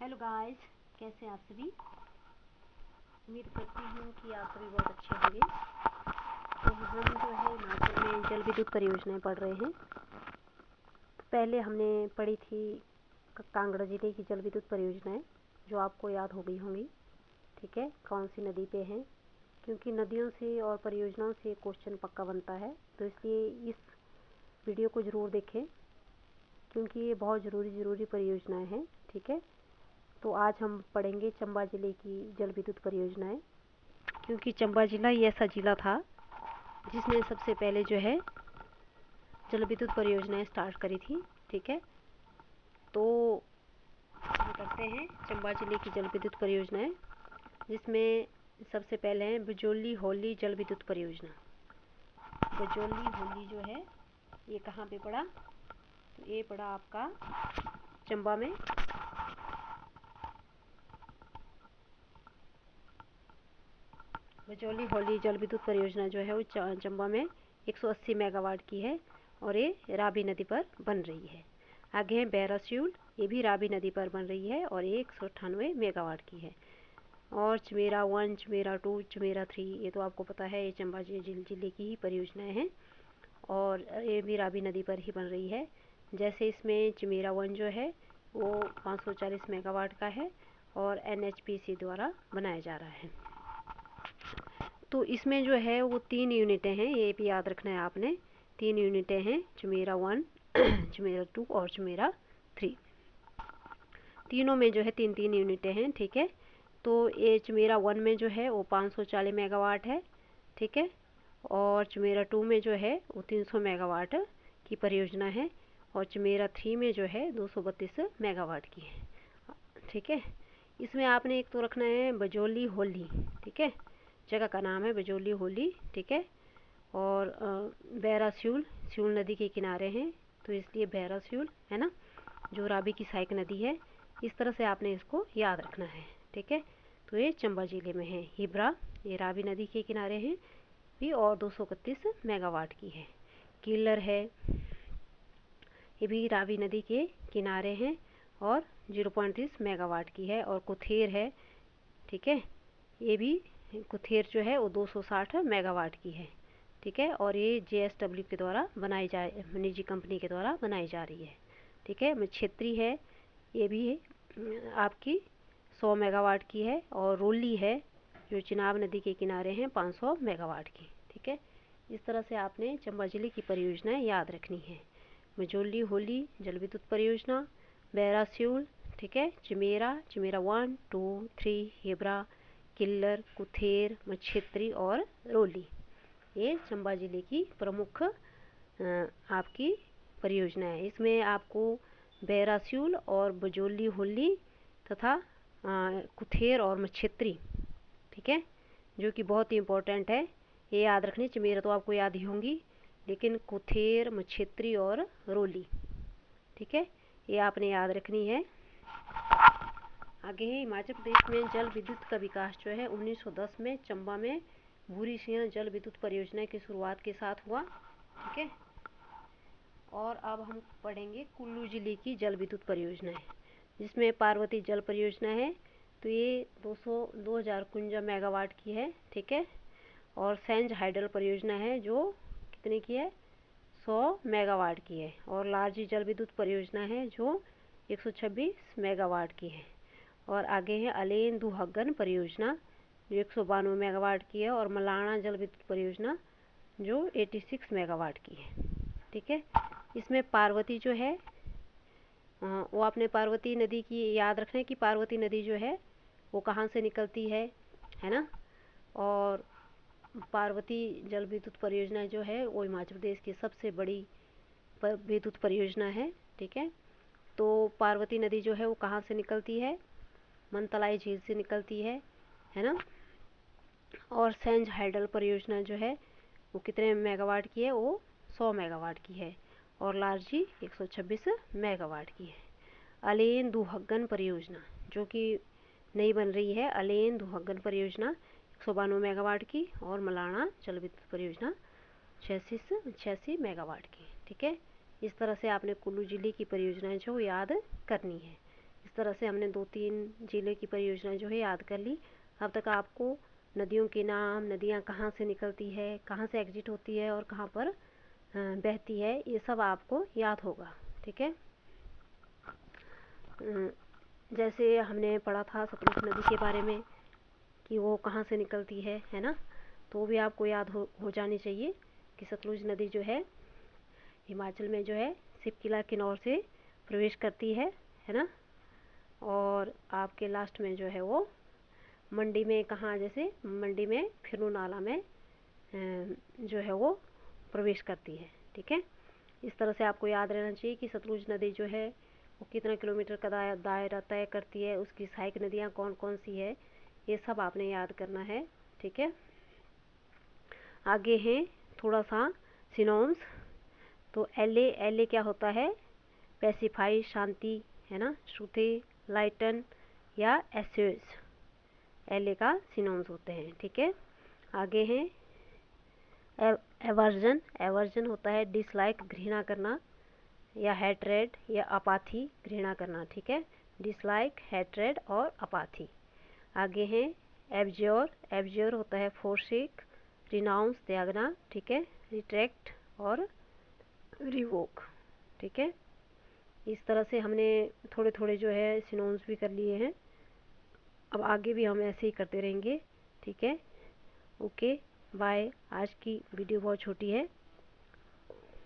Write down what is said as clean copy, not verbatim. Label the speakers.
Speaker 1: Hello guys, कैसे हैं आप सभी। उम्मीद करती हूँ कि आप सभी बहुत अच्छे होंगे। तो हम जो है हिमाचल में जल विद्युत परियोजनाएं पढ़ रहे हैं। तो पहले हमने पढ़ी थी कांगड़ा जिले की जल विद्युत परियोजनाएं, जो आपको याद हो गई होंगी। ठीक है, कौन सी नदी पे हैं, क्योंकि नदियों से और परियोजनाओं से क्वेश्चन पक्का बनता है। तो इसलिए इस वीडियो को ज़रूर देखें, क्योंकि ये बहुत ज़रूरी परियोजनाएं हैं। ठीक है, तो आज हम पढ़ेंगे चंबा ज़िले की जल विद्युत परियोजनाएं, क्योंकि चंबा ज़िला ये ऐसा ज़िला था जिसने सबसे पहले जो है जल विद्युत परियोजनाएं स्टार्ट करी थी। ठीक है, तो हम करते हैं चंबा ज़िले की जल विद्युत परियोजनाएं, जिसमें सबसे पहले है बजोली होली जल विद्युत परियोजना। बजोली होली जो है ये कहाँ पे पड़ा, तो ये पड़ा आपका चंबा में। बजोली होली जल विद्युत परियोजना जो है वो चंबा में 180 मेगावाट की है और ये रावी नदी पर बन रही है। आगे है बैरास्यूल, ये भी रावी नदी पर बन रही है और ये 198 मेगावाट की है। और चमेरा 1, चमेरा 2, चमेरा 3, ये तो आपको पता है, ये चंबा जिले की ही परियोजनाएं हैं और ये भी रावी नदी पर ही बन रही है। जैसे इसमें चमेरा 1 जो है वो 540 मेगावाट का है और NHPC द्वारा बनाया जा रहा है। तो इसमें जो है वो 3 यूनिटें हैं, ये भी याद रखना है आपने। 3 यूनिटें हैं, चमेरा 1, चमेरा 2 और चमेरा 3। तीनों में जो है 3-3 यूनिटें हैं। ठीक है, तो ये चमेरा 1 में जो है वो 540 मेगावाट है। ठीक है, और चमेरा 2 में जो है वो 300 मेगावाट की परियोजना है और चमेरा 3 में जो है 232 मेगावाट की है। ठीक है, इसमें आपने एक तो रखना है बजोली होली। ठीक है, जगह का नाम है बजोली होली। ठीक है, और बैरास्यूल, स्यूल नदी के किनारे हैं तो इसलिए बैरास्यूल है ना, जो रावी की सहायक नदी है। इस तरह से आपने इसको याद रखना है। ठीक है, तो ये चंबा जिले में है। हिब्रा, ये रावी नदी के किनारे हैं भी और 231 मेगावाट की है। किल्लर है, ये भी रावी नदी के किनारे हैं और 0.30 मेगावाट की है। और कुथेर है, ठीक है, ये भी कुथेर जो है वो 260 मेगावाट की है। ठीक है, और ये JSW के द्वारा बनाई जा निजी कंपनी के द्वारा बनाई जा रही है। ठीक है, क्षेत्री है, ये भी आपकी 100 मेगावाट की है। और रोली है जो चिनाब नदी के किनारे हैं 500 मेगावाट की। ठीक है, इस तरह से आपने चंबा जिले की परियोजनाएं याद रखनी है। मजोली होली जल विद्युत परियोजना, बैरास्यूल, ठीक है, चमेरा 1, 2, 3, हिब्रा, किल्लर, कुथेर, मच्छेत्री और रोली, ये चंबा जिले की प्रमुख आपकी परियोजना है। इसमें आपको बैरास्यूल और बजोली होली तथा कुथेर और मच्छेत्री, ठीक है, जो कि बहुत ही इम्पोर्टेंट है, ये याद रखनी। चमेरा तो आपको याद ही होंगी, लेकिन कुथेर, मच्छेत्री और रोली, ठीक है, ये आपने याद रखनी है। आगे है हिमाचल प्रदेश में जल विद्युत का विकास जो है 1910 में चंबा में भूरी सिंह जल विद्युत परियोजना की शुरुआत के साथ हुआ। ठीक है, और अब हम पढ़ेंगे कुल्लू जिले की जल विद्युत परियोजनाएं, जिसमें पार्वती जल परियोजना है, तो ये 2051 मेगावाट की है। ठीक है, और सेंज हाइडल परियोजना है जो कितने की है, 100 मेगावाट की है। और लारजी जल विद्युत परियोजना है जो 126 मेगावाट की है। और आगे है अलेन दुहगन परियोजना जो 192 मेगावाट की है। और मलाना जल विद्युत परियोजना जो 86 मेगावाट की है। ठीक है, इसमें पार्वती जो है वो आपने पार्वती नदी की याद रखना है कि पार्वती नदी जो है वो कहाँ से निकलती है ना। और पार्वती जल विद्युत परियोजना जो है वो हिमाचल प्रदेश की सबसे बड़ी विद्युत परियोजना है। ठीक है, तो पार्वती नदी जो है वो कहाँ से निकलती है, मनतलाई झील से निकलती है ना। और सेंज हाइडल परियोजना जो है वो कितने मेगावाट की है, वो 100 मेगावाट की है। और लारजी 126 मेगावाट की है। अलेन दुहगन परियोजना जो कि नई बन रही है, अलेन दुहगन परियोजना 192 मेगावाट की। और मलाना जल विद्युत परियोजना 86 मेगावाट की। ठीक है, इस तरह से आपने कुल्लू जिले की परियोजनाएं जो याद करनी है। इस इस तरह से हमने 2-3 जिले की परियोजना जो है याद कर ली। अब तक आपको नदियों के नाम, नदियाँ कहाँ से निकलती है, कहाँ से एग्जिट होती है और कहाँ पर बहती है, ये सब आपको याद होगा। ठीक है। जैसे हमने पढ़ा था सतलुज नदी के बारे में कि वो कहाँ से निकलती है ना, तो वो भी आपको याद हो जानी चाहिए कि सतलुज नदी जो है हिमाचल में जो है शिवकिला किन्नौर से प्रवेश करती है ना, और आपके लास्ट में जो है वो मंडी में कहाँ, जैसे मंडी में फिरू नाला में जो है वो प्रवेश करती है। ठीक है। इस तरह से आपको याद रहना चाहिए कि सतलुज नदी जो है वो कितना किलोमीटर का दायरा तय करती है, उसकी सहायक नदियाँ कौन कौन सी है, ये सब आपने याद करना है। ठीक है। आगे है थोड़ा सा सिनोम्स। तो एल क्या होता है? पैसिफाई, शांति, है ना, श्रुति, लाइटन या एस्योर्स, एल का सिनोम्स होते हैं। ठीक है। आगे है एवर्जन। एवर्जन होता है डिसलाइक, घृणा करना, या हेट्रेड या अपाथी, घृणा करना। ठीक है। डिसलाइक, हेट्रेड और अपाथी। आगे है एब्ज्योर। एब्ज्योर होता है फोरसेक, रिनाउंस, त्यागना। ठीक है। रिट्रैक्ट और रिवोक। ठीक है। इस तरह से हमने थोड़े थोड़े जो है सिनोम्स भी कर लिए हैं। अब आगे भी हम ऐसे ही करते रहेंगे। ठीक है। Okay bye. आज की वीडियो बहुत छोटी है।